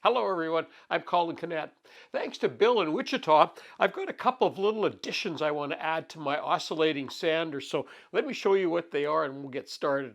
Hello everyone, I'm Colin Canet. Thanks to Bill in Wichita, I've got a couple of little additions I want to add to my oscillating sander, so let me show you what they are and we'll get started.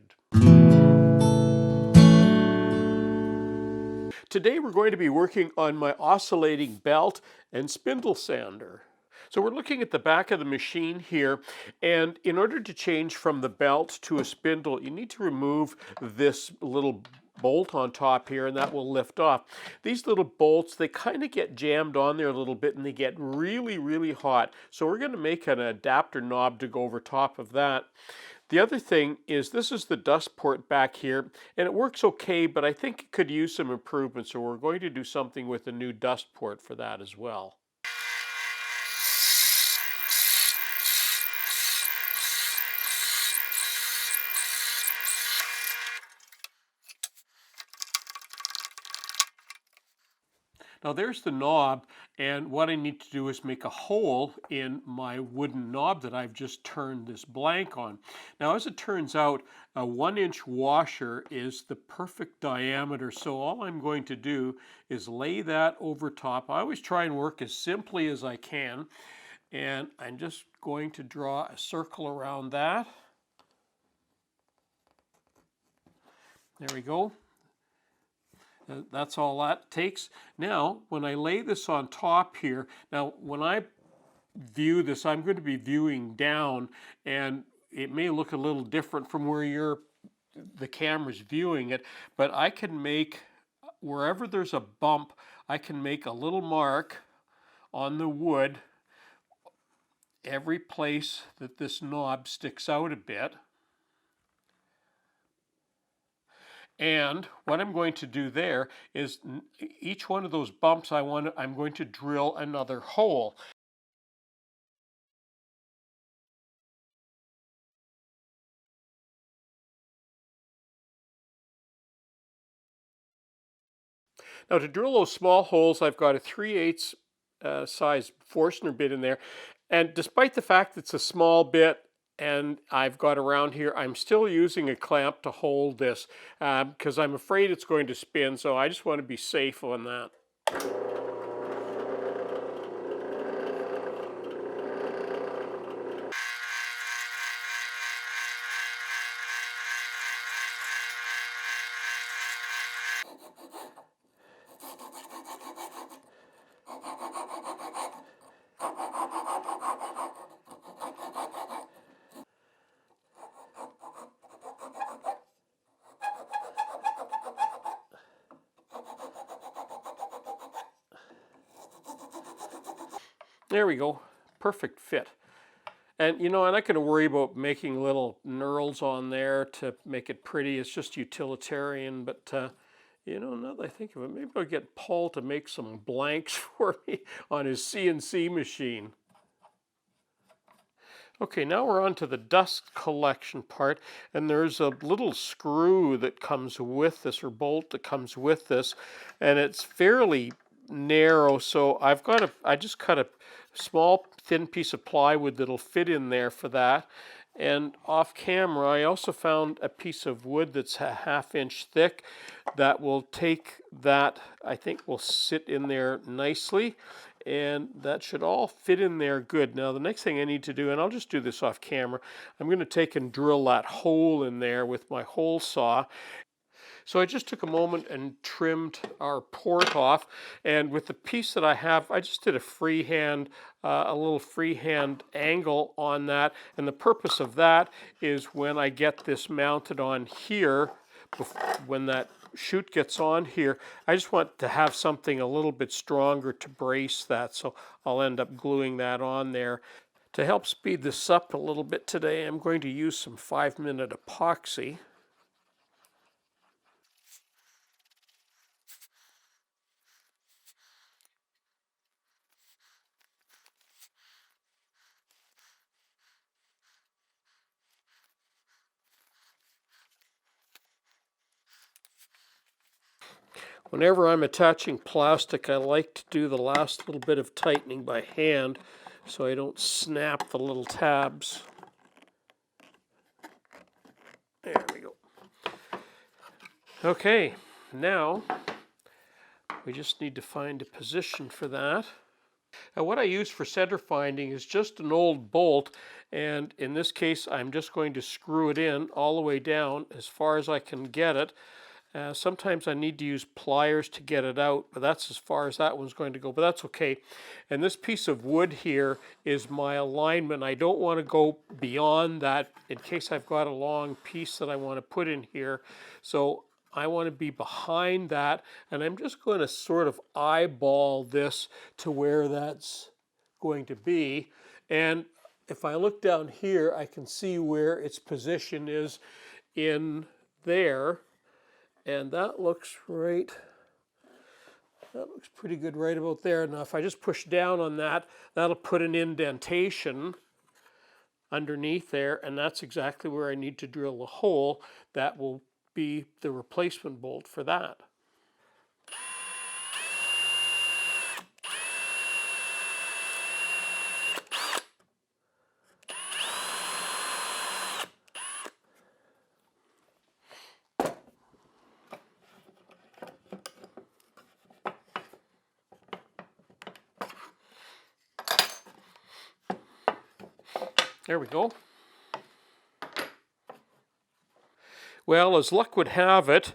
Today we're going to be working on my oscillating belt and spindle sander. So we're looking at the back of the machine here, and in order to change from the belt to a spindle, you need to remove this little bolt on top here, and that will lift off. These little bolts, they kind of get jammed on there a little bit and they get really, really hot. So we're going to make an adapter knob to go over top of that. The other thing is this is the dust port back here, and it works okay, but I think it could use some improvement, so we're going to do something with a new dust port for that as well. Now there's the knob, and what I need to do is make a hole in my wooden knob that I've just turned this blank on. Now as it turns out, a 1-inch washer is the perfect diameter, so all I'm going to do is lay that over top. I always try and work as simply as I can, and I'm just going to draw a circle around that. There we go. That's all that takes. Now, when I lay this on top here, now when I view this, I'm going to be viewing down, and it may look a little different from where the camera's viewing it, but I can make, wherever there's a bump, I can make a little mark on the wood every place that this knob sticks out a bit. And what I'm going to do there is each one of those bumps I'm going to drill another hole. Now to drill those small holes, I've got a 3/8 size Forstner bit in there. And despite the fact it's a small bit and I've got around here, I'm still using a clamp to hold this because I'm afraid it's going to spin. So I just want to be safe on that. There we go, perfect fit. And you know, I'm not going to worry about making little knurls on there to make it pretty. It's just utilitarian, but you know, now that I think of it, maybe I'll get Paul to make some blanks for me on his CNC machine. Okay, now we're on to the dust collection part, and there's a little screw that comes with this, or bolt that comes with this, and it's fairly narrow, so I just cut a small thin piece of plywood that'll fit in there for that. And off camera, I also found a piece of wood that's a 1/2 inch thick that will take that, I think will sit in there nicely. And that should all fit in there good. Now the next thing I need to do, and I'll just do this off camera, I'm going to take and drill that hole in there with my hole saw. So I just took a moment and trimmed our port off, and with the piece that I have, I just did a little freehand angle on that, and the purpose of that is when I get this mounted on here, when that chute gets on here, I just want to have something a little bit stronger to brace that, so I'll end up gluing that on there. To help speed this up a little bit today, I'm going to use some 5-minute epoxy. Whenever I'm attaching plastic, I like to do the last little bit of tightening by hand so I don't snap the little tabs. There we go. Okay, now We just need to find a position for that. Now what I use for center finding is just an old bolt, and in this case I'm just going to screw it in all the way down as far as I can get it. Sometimes I need to use pliers to get it out, but that's as far as that one's going to go, but that's okay. And this piece of wood here is my alignment. I don't want to go beyond that in case I've got a long piece that I want to put in here. So I want to be behind that, and I'm just going to sort of eyeball this to where that's going to be. And if I look down here, I can see where its position is in there. And that looks right, that looks pretty good right about there. Now if I just push down on that, that'll put an indentation underneath there, and that's exactly where I need to drill a hole. That will be the replacement bolt for that. There we go. Well, as luck would have it,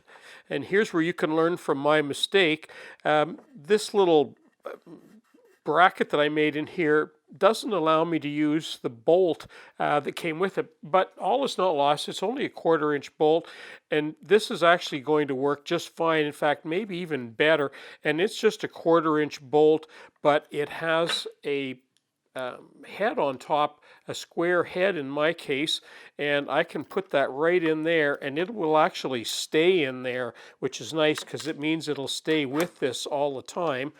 and here's where you can learn from my mistake, this little bracket that I made in here doesn't allow me to use the bolt that came with it, but all is not lost. It's only a 1/4 inch bolt, and this is actually going to work just fine. In fact, maybe even better, and it's just a 1/4 inch bolt, but it has a head on top, a square head in my case, and I can put that right in there, and it will actually stay in there, which is nice because it means it'll stay with this all the time.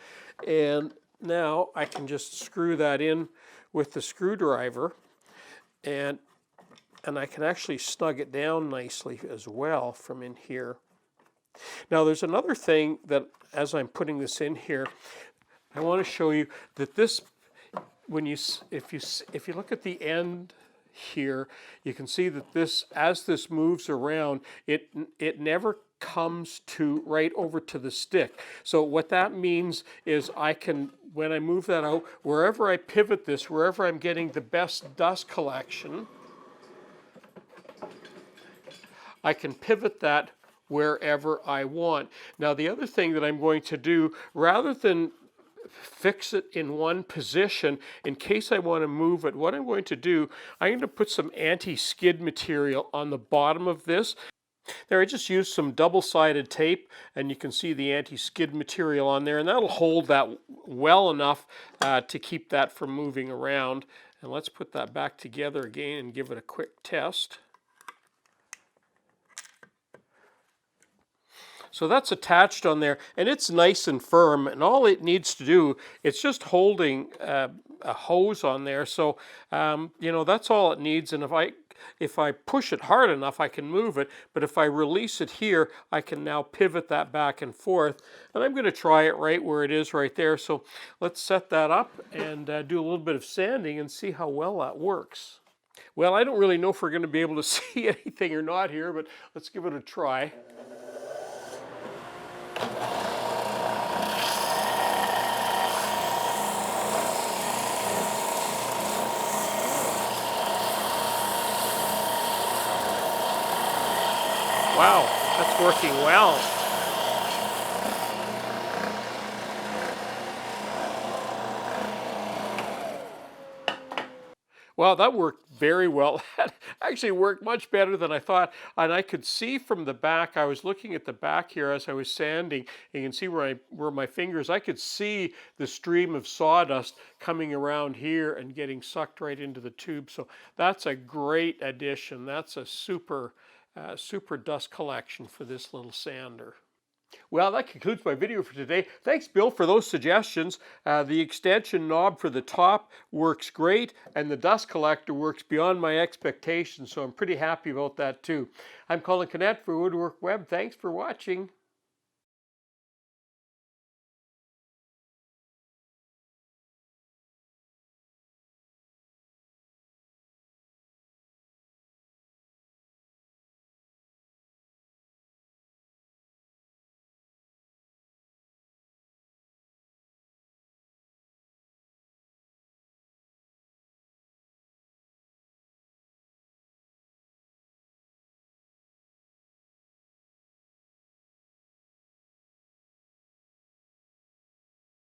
And now I can just screw that in with the screwdriver, and I can actually snug it down nicely as well from in here. Now there's another thing that as I'm putting this in here, I want to show you that this, if you look at the end here, you can see that this, as this moves around, it never comes to right over to the stick. So what that means is I can, when I move that out, wherever I pivot this, wherever I'm getting the best dust collection, I can pivot that wherever I want. Now the other thing that I'm going to do, rather than fix it in one position, in case I want to move it, what I'm going to do, I'm going to put some anti-skid material on the bottom of this. There I just used some double-sided tape, and you can see the anti-skid material on there, and that'll hold that well enough to keep that from moving around. And let's put that back together again and give it a quick test. So that's attached on there, and it's nice and firm, and all it needs to do, it's just holding a hose on there. So you know, that's all it needs, and if I push it hard enough, I can move it, but if I release it here, I can now pivot that back and forth, and I'm going to try it right where it is right there. So let's set that up and do a little bit of sanding and see how well that works. Well, I don't really know if we're going to be able to see anything or not here, but let's give it a try. Wow, that's working well. Well, that worked very well. That actually worked much better than I thought. And I could see from the back, I was looking at the back here as I was sanding, and you can see where my fingers, I could see the stream of sawdust coming around here and getting sucked right into the tube. So that's a great addition. That's a super dust collection for this little sander. Well, that concludes my video for today. Thanks, Bill, for those suggestions. The extension knob for the top works great, and the dust collector works beyond my expectations, so I'm pretty happy about that too. I'm Colin Connett for Woodwork Web. Thanks for watching.